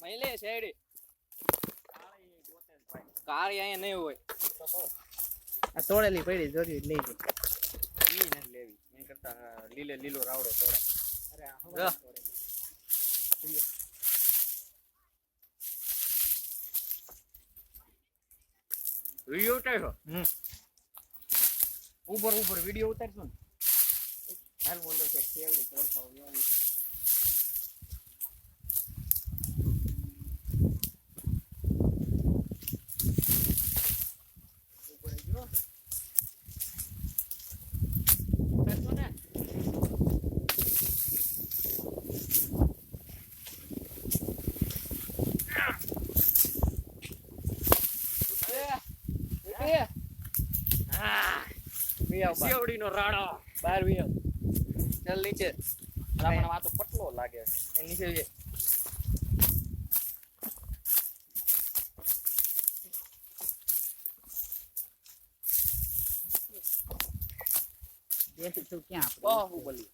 અહીં લે શેરડી કાળી અહીંયા નહીં હોય આ તોડેલી પડી જોરી લઈ ગઈ ઈ નથી લેવી એન કરતા લીલો રાવડો તોડા અરે આ હવા વિડિયો ઉતાર્યો ઉપર વિડિયો ઉતારશો ને હાલ બોલો કે કેવડી તોડતા હોય એવું ઉપર જો ઉતારશો ને શેવડી નો રાણો બહાર વિયો ચાલ નીચે આપણને વાતો પટલો લાગે એ નીચે જે દેખી તું ક્યાં બાહુબલી